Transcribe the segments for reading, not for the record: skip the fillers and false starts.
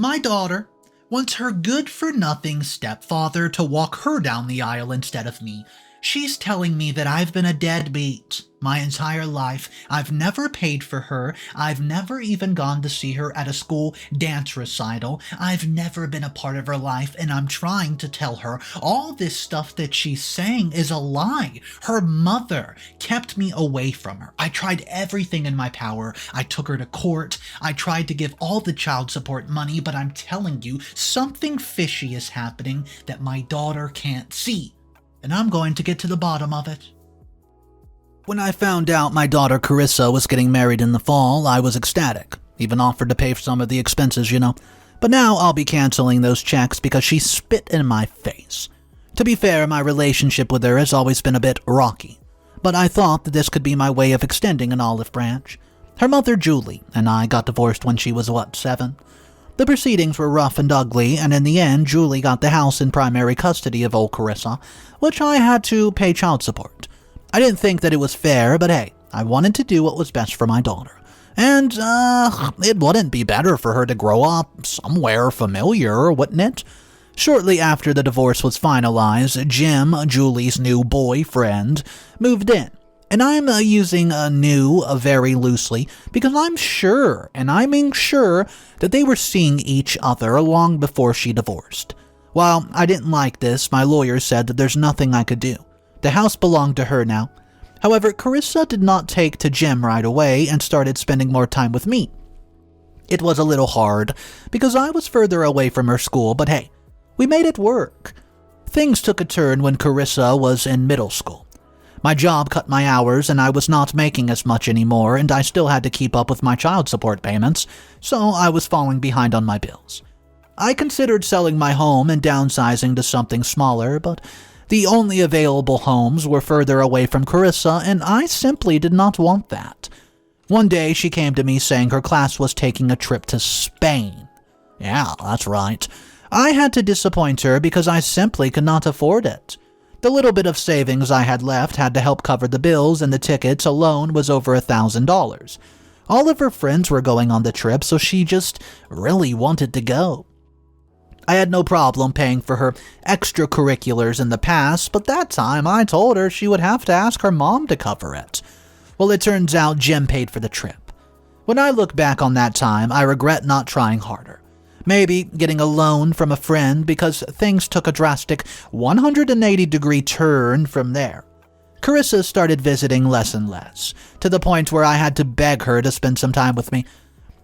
My daughter wants her good-for-nothing stepfather to walk her down the aisle instead of me. She's telling me that I've been a deadbeat my entire life. I've never paid for her. I've never even gone to see her at a school dance recital. I've never been a part of her life, and I'm trying to tell her all this stuff that she's saying is a lie. Her mother kept me away from her. I tried everything in my power. I took her to court. I tried to give all the child support money, but I'm telling you, something fishy is happening that my daughter can't see. And I'm going to get to the bottom of it. When I found out my daughter Carissa was getting married in the fall, I was ecstatic. Even offered to pay for some of the expenses, But now I'll be canceling those checks because she spit in my face. To be fair, my relationship with her has always been a bit rocky. But I thought that this could be my way of extending an olive branch. Her mother, Julie, and I got divorced when she was, 7? The proceedings were rough and ugly, and in the end, Julie got the house in primary custody of old Carissa, which I had to pay child support. I didn't think that it was fair, but hey, I wanted to do what was best for my daughter. And, it wouldn't be better for her to grow up somewhere familiar, wouldn't it? Shortly after the divorce was finalized, Jim, Julie's new boyfriend, moved in. And I'm using new very loosely because I'm sure, and I mean sure, that they were seeing each other long before she divorced. While I didn't like this, my lawyer said that there's nothing I could do. The house belonged to her now. However, Carissa did not take to Jim right away and started spending more time with me. It was a little hard because I was further away from her school, but hey, we made it work. Things took a turn when Carissa was in middle school. My job cut my hours and I was not making as much anymore, and I still had to keep up with my child support payments, so I was falling behind on my bills. I considered selling my home and downsizing to something smaller, but the only available homes were further away from Carissa, and I simply did not want that. One day she came to me saying her class was taking a trip to Spain. Yeah, that's right. I had to disappoint her because I simply could not afford it. The little bit of savings I had left had to help cover the bills, and the tickets alone was over $1,000. All of her friends were going on the trip, so she just really wanted to go. I had no problem paying for her extracurriculars in the past, but that time I told her she would have to ask her mom to cover it. Well, it turns out Jim paid for the trip. When I look back on that time, I regret not trying harder. Maybe getting a loan from a friend, because things took a drastic 180-degree turn from there. Carissa started visiting less and less, to the point where I had to beg her to spend some time with me.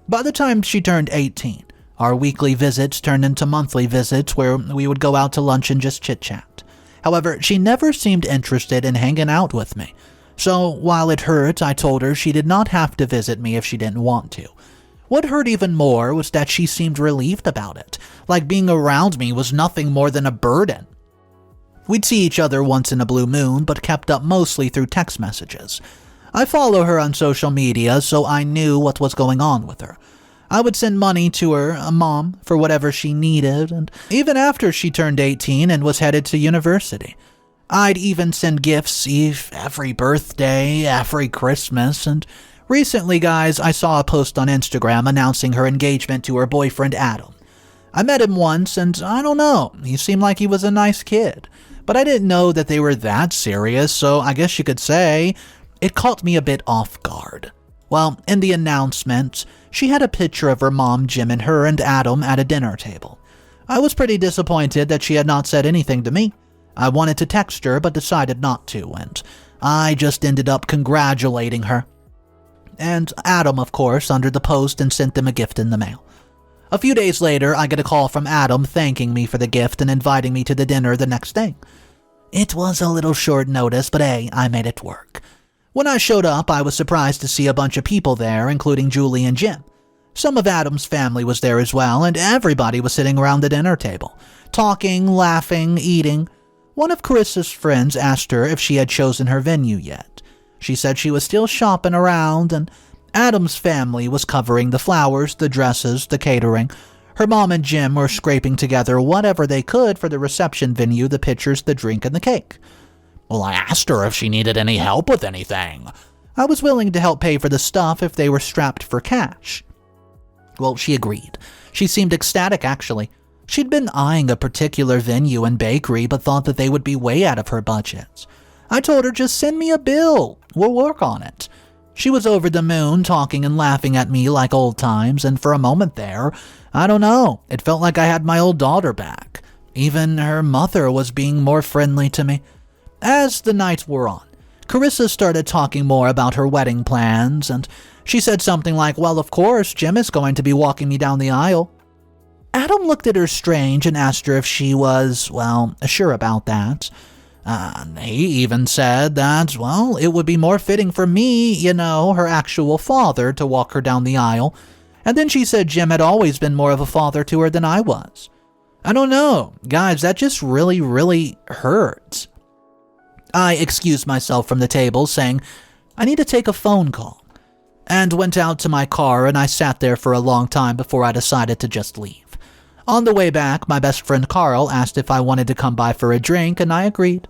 By the time she turned 18, our weekly visits turned into monthly visits where we would go out to lunch and just chit-chat. However, she never seemed interested in hanging out with me. So, while it hurt, I told her she did not have to visit me if she didn't want to. What hurt even more was that she seemed relieved about it, like being around me was nothing more than a burden. We'd see each other once in a blue moon, but kept up mostly through text messages. I follow her on social media, so I knew what was going on with her. I would send money to her, mom, for whatever she needed, and even after she turned 18 and was headed to university. I'd even send gifts every birthday, every Christmas, and recently, guys, I saw a post on Instagram announcing her engagement to her boyfriend, Adam. I met him once, and I don't know, he seemed like he was a nice kid. But I didn't know that they were that serious, so I guess you could say it caught me a bit off guard. Well, in the announcement, she had a picture of her mom, Jim, and her and Adam at a dinner table. I was pretty disappointed that she had not said anything to me. I wanted to text her, but decided not to, and I just ended up congratulating her. And Adam, of course, under the post and sent them a gift in the mail. A few days later, I get a call from Adam thanking me for the gift and inviting me to the dinner the next day. It was a little short notice, but hey, I made it work. When I showed up, I was surprised to see a bunch of people there, including Julie and Jim. Some of Adam's family was there as well, and everybody was sitting around the dinner table, talking, laughing, eating. One of Carissa's friends asked her if she had chosen her venue yet. She said she was still shopping around, and Adam's family was covering the flowers, the dresses, the catering. Her mom and Jim were scraping together whatever they could for the reception venue, the pictures, the drink, and the cake. Well, I asked her if she needed any help with anything. I was willing to help pay for the stuff if they were strapped for cash. Well, she agreed. She seemed ecstatic, actually. She'd been eyeing a particular venue and bakery, but thought that they would be way out of her budget. I told her, just send me a bill. We'll work on it. She was over the moon, talking and laughing at me like old times, and for a moment there, I don't know, it felt like I had my old daughter back. Even her mother was being more friendly to me. As the nights wore on, Carissa started talking more about her wedding plans, and she said something like, well, of course, Jim is going to be walking me down the aisle. Adam looked at her strange and asked her if she was, well, sure about that. He even said that, well, it would be more fitting for me, her actual father, to walk her down the aisle. And then she said Jim had always been more of a father to her than I was. I don't know. Guys, that just really, really hurts. I excused myself from the table, saying, I need to take a phone call, and went out to my car, and I sat there for a long time before I decided to just leave. On the way back, my best friend Carl asked if I wanted to come by for a drink, and I agreed.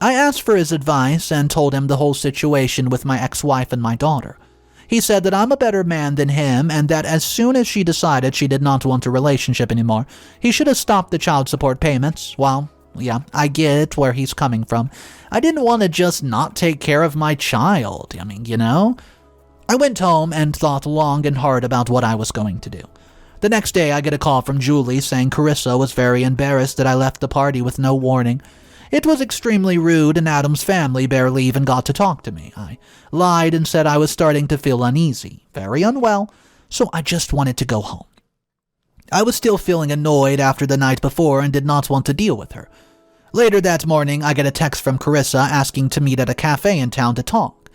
I asked for his advice and told him the whole situation with my ex-wife and my daughter. He said that I'm a better man than him, and that as soon as she decided she did not want a relationship anymore, he should have stopped the child support payments. Well, yeah, I get where he's coming from. I didn't want to just not take care of my child. I went home and thought long and hard about what I was going to do. The next day, I get a call from Julie saying Carissa was very embarrassed that I left the party with no warning. It was extremely rude, and Adam's family barely even got to talk to me. I lied and said I was starting to feel uneasy, very unwell, so I just wanted to go home. I was still feeling annoyed after the night before and did not want to deal with her. Later that morning, I get a text from Carissa asking to meet at a cafe in town to talk.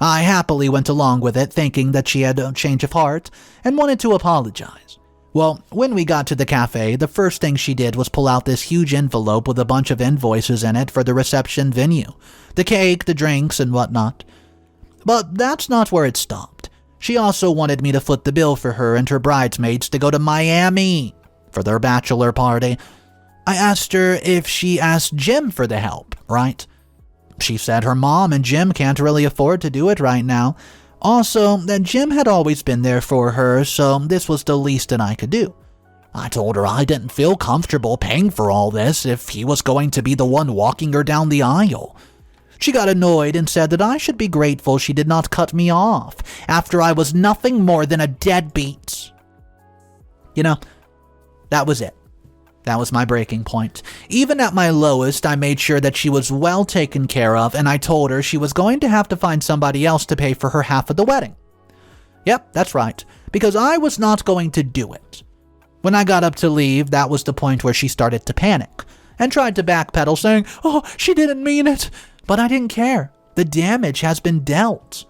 I happily went along with it, thinking that she had a change of heart and wanted to apologize. Well, when we got to the cafe, the first thing she did was pull out this huge envelope with a bunch of invoices in it for the reception venue, the cake, the drinks, and whatnot. But that's not where it stopped. She also wanted me to foot the bill for her and her bridesmaids to go to Miami for their bachelor party. I asked her if she asked Jim for the help, right? She said her mom and Jim can't really afford to do it right now. Also, that Jim had always been there for her, so this was the least that I could do. I told her I didn't feel comfortable paying for all this if he was going to be the one walking her down the aisle. She got annoyed and said that I should be grateful she did not cut me off after I was nothing more than a deadbeat. That was it. That was my breaking point. Even at my lowest, I made sure that she was well taken care of, and I told her she was going to have to find somebody else to pay for her half of the wedding. Yep, that's right, because I was not going to do it. When I got up to leave, that was the point where she started to panic and tried to backpedal, saying, "Oh, she didn't mean it." But I didn't care. The damage has been dealt.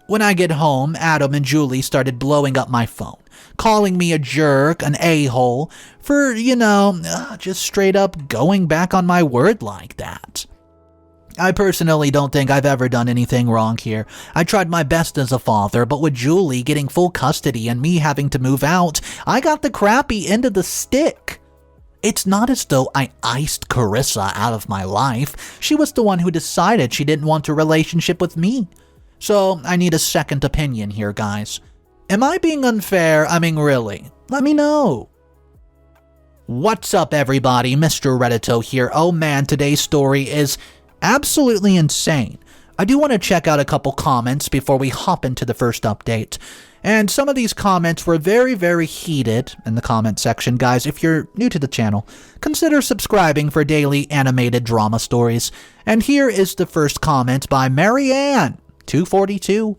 When I get home, Adam and Julie started blowing up my phone, calling me a jerk, an a-hole, for, just straight up going back on my word like that. I personally don't think I've ever done anything wrong here. I tried my best as a father, but with Julie getting full custody and me having to move out, I got the crappy end of the stick. It's not as though I iced Carissa out of my life. She was the one who decided she didn't want a relationship with me. So I need a second opinion here, guys. Am I being unfair? Really, let me know. What's up, everybody? Mr. Reddito here. Oh man, today's story is absolutely insane. I do want to check out a couple comments before we hop into the first update. And some of these comments were very, very heated in the comment section. Guys, if you're new to the channel, consider subscribing for daily animated drama stories. And here is the first comment by Marianne, 242.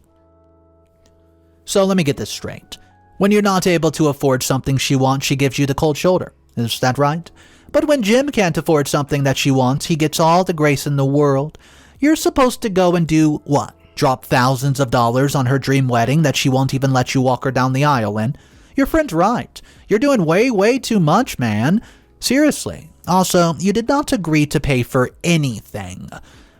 So let me get this straight. When you're not able to afford something she wants, she gives you the cold shoulder. Is that right? But when Jim can't afford something that she wants, he gets all the grace in the world. You're supposed to go and do what? Drop thousands of dollars on her dream wedding that she won't even let you walk her down the aisle in? Your friend's right. You're doing way, way too much, man. Seriously. Also, you did not agree to pay for anything.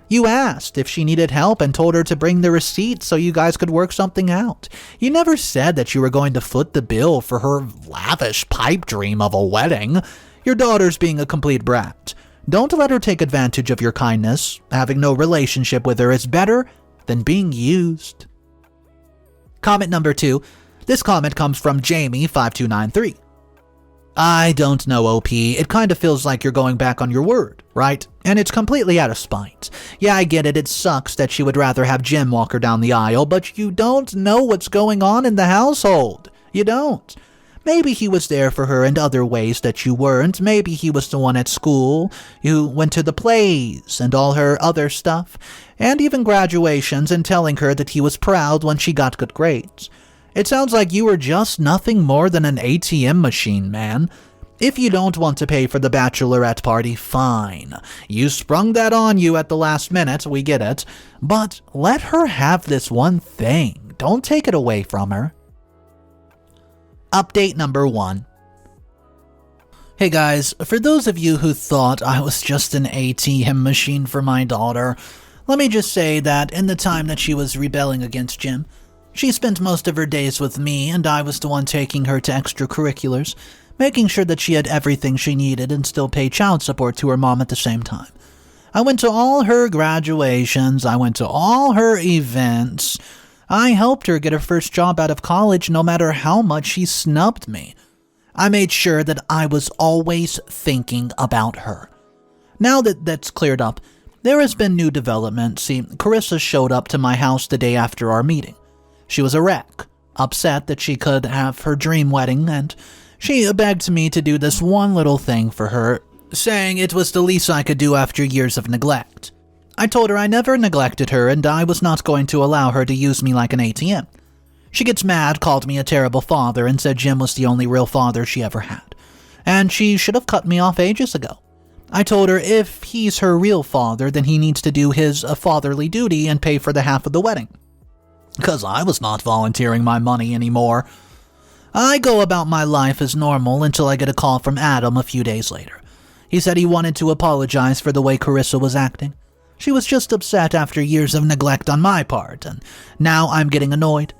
You asked if she needed help and told her to bring the receipt so you guys could work something out. You never said that you were going to foot the bill for her lavish pipe dream of a wedding. Your daughter's being a complete brat. Don't let her take advantage of your kindness. Having no relationship with her is better than being used. Comment number 2. This comment comes from Jamie5293. I don't know, OP. It kind of feels like you're going back on your word, right? And it's completely out of spite. Yeah, I get it. It sucks that she would rather have Jim walk her down the aisle, but you don't know what's going on in the household. You don't. Maybe he was there for her in other ways that you weren't. Maybe he was the one at school who went to the plays and all her other stuff, and even graduations, and telling her that he was proud when she got good grades. It sounds like you were just nothing more than an ATM machine, man. If you don't want to pay for the bachelorette party, fine. You sprung that on you at the last minute, we get it. But let her have this one thing. Don't take it away from her. Update number 1. Hey guys, for those of you who thought I was just an ATM machine for my daughter, let me just say that in the time that she was rebelling against Jim, she spent most of her days with me, and I was the one taking her to extracurriculars, making sure that she had everything she needed and still paid child support to her mom at the same time. I went to all her graduations, I went to all her events. I helped her get her first job out of college no matter how much she snubbed me. I made sure that I was always thinking about her. Now that that's cleared up, there has been new development. See, Carissa showed up to my house the day after our meeting. She was a wreck, upset that she could have her dream wedding, and she begged me to do this one little thing for her, saying it was the least I could do after years of neglect. I told her I never neglected her and I was not going to allow her to use me like an ATM. She gets mad, called me a terrible father, and said Jim was the only real father she ever had, and she should have cut me off ages ago. I told her if he's her real father, then he needs to do his fatherly duty and pay for the half of the wedding. Because I was not volunteering my money anymore. I go about my life as normal until I get a call from Adam a few days later. He said he wanted to apologize for the way Carissa was acting. She was just upset after years of neglect on my part, and now I'm getting annoyed.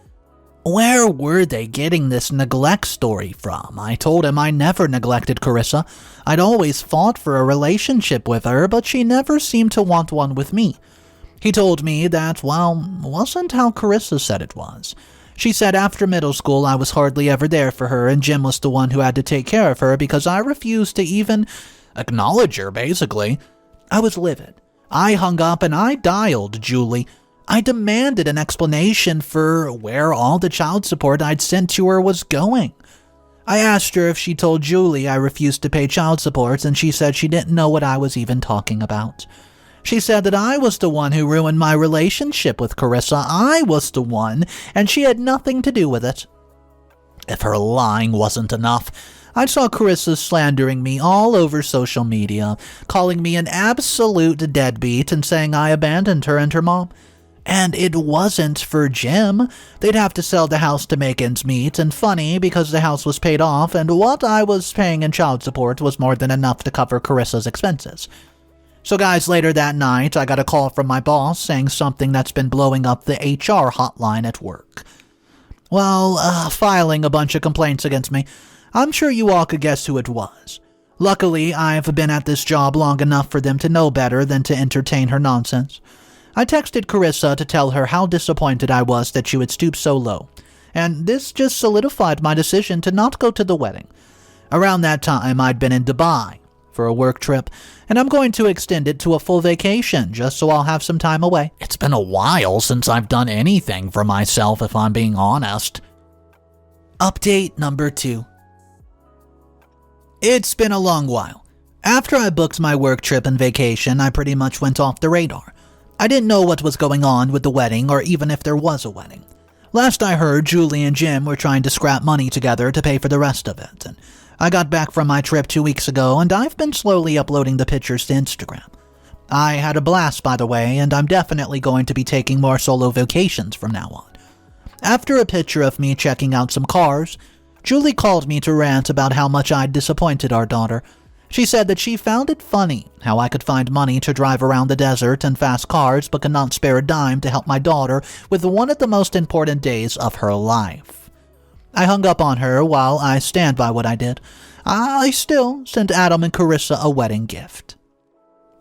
Where were they getting this neglect story from? I told him I never neglected Carissa. I'd always fought for a relationship with her, but she never seemed to want one with me. He told me that, well, wasn't how Carissa said it was. She said after middle school I was hardly ever there for her, and Jim was the one who had to take care of her because I refused to even acknowledge her, basically. I was livid. I hung up and I dialed Julie. I demanded an explanation for where all the child support I'd sent to her was going. I asked her if she told Julie I refused to pay child support, and she said she didn't know what I was even talking about. She said that I was the one who ruined my relationship with Carissa. I was the one, and she had nothing to do with it. If her lying wasn't enough, I saw Carissa slandering me all over social media, calling me an absolute deadbeat and saying I abandoned her and her mom. And it wasn't for Jim. They'd have to sell the house to make ends meet, and funny because the house was paid off and what I was paying in child support was more than enough to cover Carissa's expenses. So guys, later that night, I got a call from my boss saying something that's been blowing up the HR hotline at work. Well, filing a bunch of complaints against me. I'm sure you all could guess who it was. Luckily, I've been at this job long enough for them to know better than to entertain her nonsense. I texted Carissa to tell her how disappointed I was that she would stoop so low, and this just solidified my decision to not go to the wedding. Around that time, I'd been in Dubai for a work trip, and I'm going to extend it to a full vacation just so I'll have some time away. It's been a while since I've done anything for myself, if I'm being honest. Update number 2. It's been a long while. After I booked my work trip and vacation, I pretty much went off the radar. I didn't know what was going on with the wedding or even if there was a wedding. Last I heard, Julie and Jim were trying to scrap money together to pay for the rest of it, and I got back from my trip 2 weeks ago, and I've been slowly uploading the pictures to Instagram. I had a blast, by the way, and I'm definitely going to be taking more solo vacations from now on. After a picture of me checking out some cars, Julie called me to rant about how much I'd disappointed our daughter. She said that she found it funny how I could find money to drive around the desert and fast cars but could not spare a dime to help my daughter with one of the most important days of her life. I hung up on her. While I stand by what I did, I still sent Adam and Carissa a wedding gift.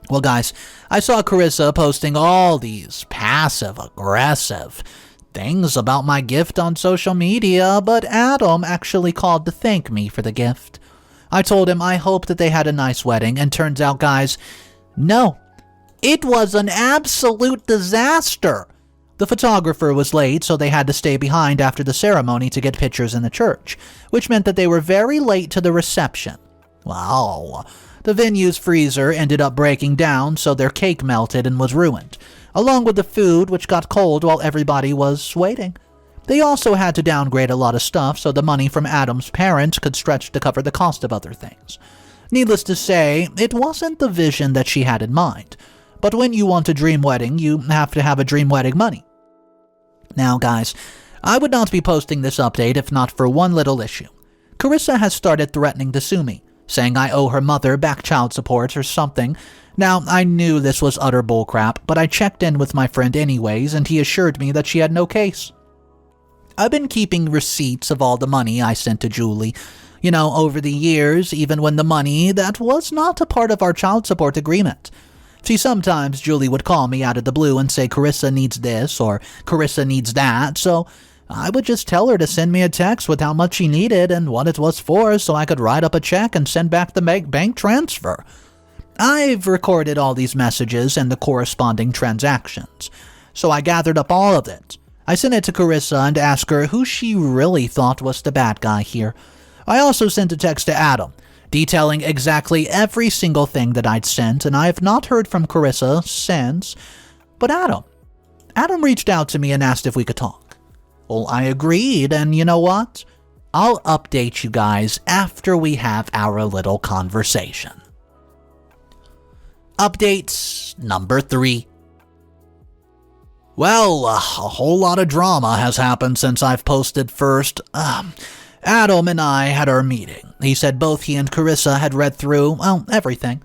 Well guys, I saw Carissa posting all these passive-aggressive things about my gift on social media, but Adam actually called to thank me for the gift. I told him I hoped that they had a nice wedding, and turns out, guys, no. It was an absolute disaster. The photographer was late, so they had to stay behind after the ceremony to get pictures in the church, which meant that they were very late to the reception. Wow. The venue's freezer ended up breaking down, so their cake melted and was ruined, along with the food, which got cold while everybody was waiting. They also had to downgrade a lot of stuff so the money from Adam's parents could stretch to cover the cost of other things. Needless to say, it wasn't the vision that she had in mind. But when you want a dream wedding, you have to have a dream wedding money. Now, guys, I would not be posting this update if not for one little issue. Carissa has started threatening to sue me, saying I owe her mother back child support or something. Now, I knew this was utter bullcrap, but I checked in with my friend anyways, and he assured me that she had no case. I've been keeping receipts of all the money I sent to Julie. Over the years, even when the money that was not a part of our child support agreement. See, sometimes Julie would call me out of the blue and say Carissa needs this or Carissa needs that, so I would just tell her to send me a text with how much she needed and what it was for so I could write up a check and send back the bank transfer. I've recorded all these messages and the corresponding transactions, so I gathered up all of it. I sent it to Carissa and asked her who she really thought was the bad guy here. I also sent a text to Adam, detailing exactly every single thing that I'd sent, and I have not heard from Carissa since. But Adam reached out to me and asked if we could talk. Well, I agreed, and you know what? I'll update you guys after we have our little conversation. Updates number 3. Well, a whole lot of drama has happened since I've posted first. Adam and I had our meeting. He said both he and Carissa had read through, everything.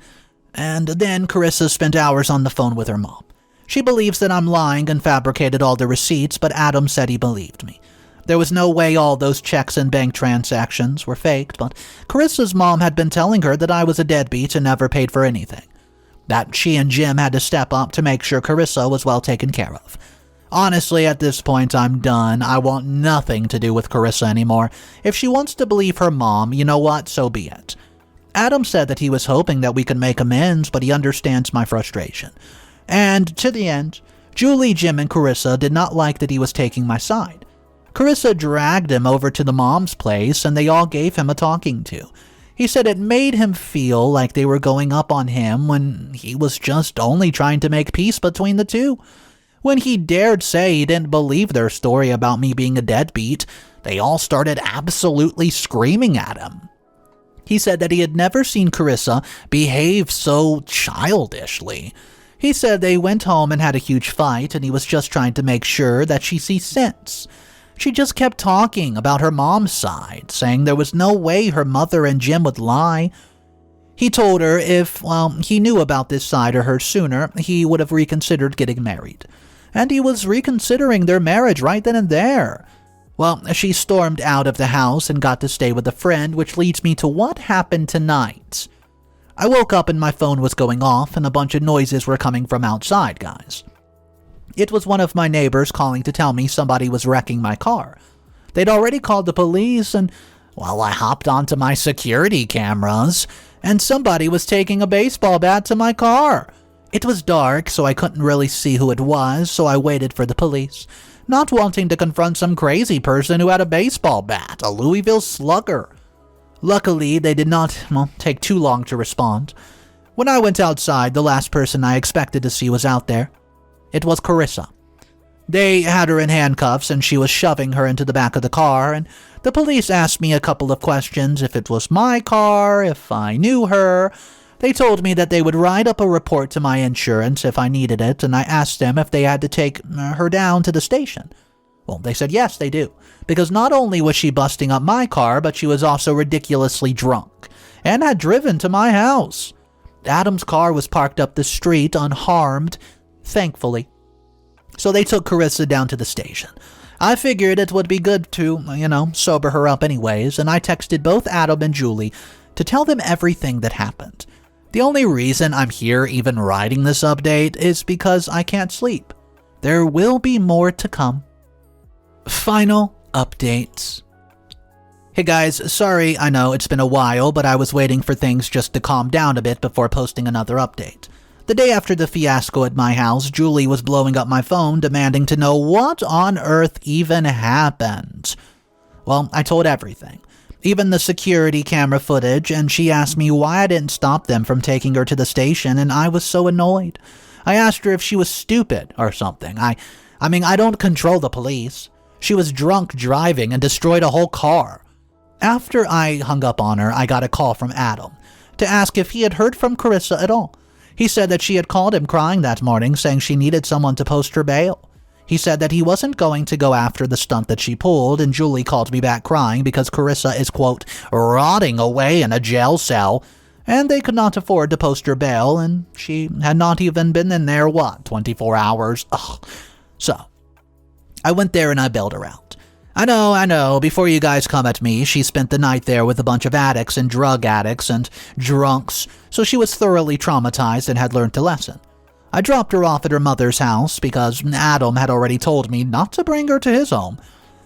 And then Carissa spent hours on the phone with her mom. She believes that I'm lying and fabricated all the receipts, but Adam said he believed me. There was no way all those checks and bank transactions were faked, but Carissa's mom had been telling her that I was a deadbeat and never paid for anything. That she and Jim had to step up to make sure Carissa was well taken care of. Honestly, at this point, I'm done. I want nothing to do with Carissa anymore. If she wants to believe her mom, you know what? So be it. Adam said that he was hoping that we could make amends, but he understands my frustration. And to the end, Julie, Jim, and Carissa did not like that he was taking my side. Carissa dragged him over to the mom's place, and they all gave him a talking to. He said it made him feel like they were going up on him when he was just only trying to make peace between the two. When he dared say he didn't believe their story about me being a deadbeat, they all started absolutely screaming at him. He said that he had never seen Carissa behave so childishly. He said they went home and had a huge fight, and he was just trying to make sure that she sees sense. She just kept talking about her mom's side, saying there was no way her mother and Jim would lie. He told her if, he knew about this side of her sooner, he would have reconsidered getting married. And he was reconsidering their marriage right then and there. Well, she stormed out of the house and got to stay with a friend, which leads me to what happened tonight. I woke up and my phone was going off and a bunch of noises were coming from outside, guys. It was one of my neighbors calling to tell me somebody was wrecking my car. They'd already called the police and, I hopped onto my security cameras and somebody was taking a baseball bat to my car. It was dark, so I couldn't really see who it was, so I waited for the police, not wanting to confront some crazy person who had a baseball bat, a Louisville Slugger. Luckily, they did not, take too long to respond. When I went outside, the last person I expected to see was out there. It was Carissa. They had her in handcuffs and she was shoving her into the back of the car, and the police asked me a couple of questions if it was my car, if I knew her. They told me that they would write up a report to my insurance if I needed it, and I asked them if they had to take her down to the station. Well, they said yes, they do, because not only was she busting up my car, but she was also ridiculously drunk, and had driven to my house. Adam's car was parked up the street unharmed, thankfully. So they took Carissa down to the station. I figured it would be good to, sober her up anyways, and I texted both Adam and Julie to tell them everything that happened. The only reason I'm here even writing this update is because I can't sleep. There will be more to come. Final updates. Hey guys, sorry, I know it's been a while, but I was waiting for things just to calm down a bit before posting another update. The day after the fiasco at my house, Julie was blowing up my phone demanding to know what on earth even happened. Well, I told everything, even the security camera footage, and she asked me why I didn't stop them from taking her to the station, and I was so annoyed. I asked her if she was stupid or something. I don't control the police. She was drunk driving and destroyed a whole car. After I hung up on her, I got a call from Adam to ask if he had heard from Carissa at all. He said that she had called him crying that morning, saying she needed someone to post her bail. He said that he wasn't going to go after the stunt that she pulled, and Julie called me back crying because Carissa is, quote, rotting away in a jail cell, and they could not afford to post her bail, and she had not even been in there, 24 hours? Ugh. So, I went there and I bailed her out. I know, before you guys come at me, she spent the night there with a bunch of addicts and drug addicts and drunks, so she was thoroughly traumatized and had learned a lesson. I dropped her off at her mother's house because Adam had already told me not to bring her to his home,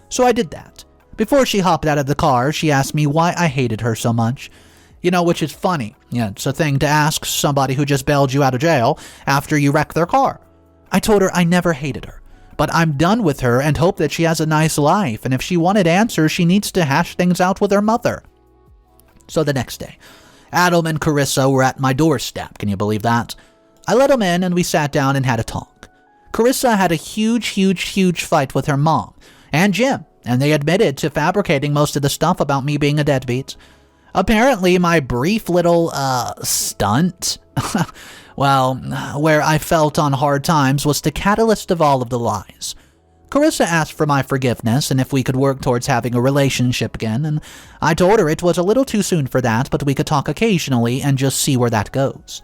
so I did that. Before she hopped out of the car, she asked me why I hated her so much. Which is funny. Yeah, it's a thing to ask somebody who just bailed you out of jail after you wrecked their car. I told her I never hated her, but I'm done with her and hope that she has a nice life, and if she wanted answers, she needs to hash things out with her mother. So the next day, Adam and Carissa were at my doorstep. Can you believe that? I let them in and we sat down and had a talk. Carissa had a huge fight with her mom and Jim, and they admitted to fabricating most of the stuff about me being a deadbeat. Apparently, my brief little, stunt, well, where I felt on hard times was the catalyst of all of the lies. Carissa asked for my forgiveness and if we could work towards having a relationship again, and I told her it was a little too soon for that, but we could talk occasionally and just see where that goes.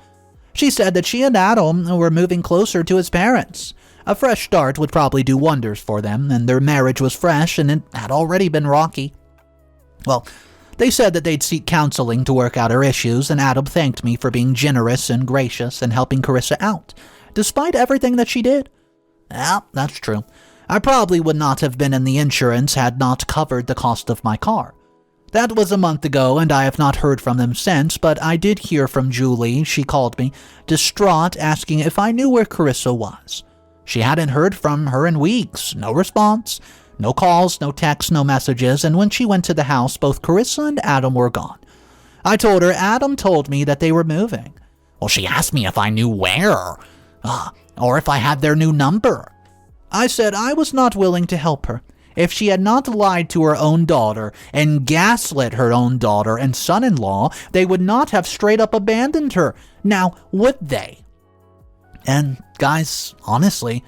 She said that she and Adam were moving closer to his parents. A fresh start would probably do wonders for them, and their marriage was fresh and it had already been rocky. Well, they said that they'd seek counseling to work out her issues, and Adam thanked me for being generous and gracious and helping Carissa out, despite everything that she did. Yeah, that's true. I probably would not have been in the insurance had not covered the cost of my car. That was a month ago, and I have not heard from them since, but I did hear from Julie. She called me, distraught, asking if I knew where Carissa was. She hadn't heard from her in weeks. No response. No calls, no texts, no messages, and when she went to the house, both Carissa and Adam were gone. I told her Adam told me that they were moving. Well, she asked me if I knew where, or if I had their new number. I said I was not willing to help her. If she had not lied to her own daughter and gaslit her own daughter and son-in-law, they would not have straight up abandoned her. Now, would they? And guys, honestly,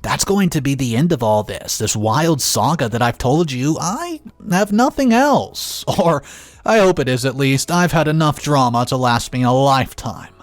that's going to be the end of all this wild saga that I've told you. I have nothing else. Or, I hope it is at least. I've had enough drama to last me a lifetime.